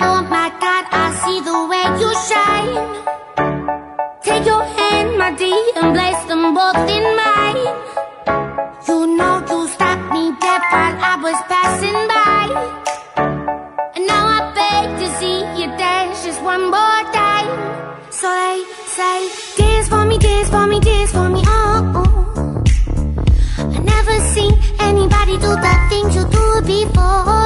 oh my God, I see the way you shine. Take your hand, my dear, and place them both in mine. You know you stopped me dead while I was passing by. And now I beg to see you dance just one more time. So they say, dance for me, dance for me, dance for me, oh, oh. I never seen anybody do the things you do before.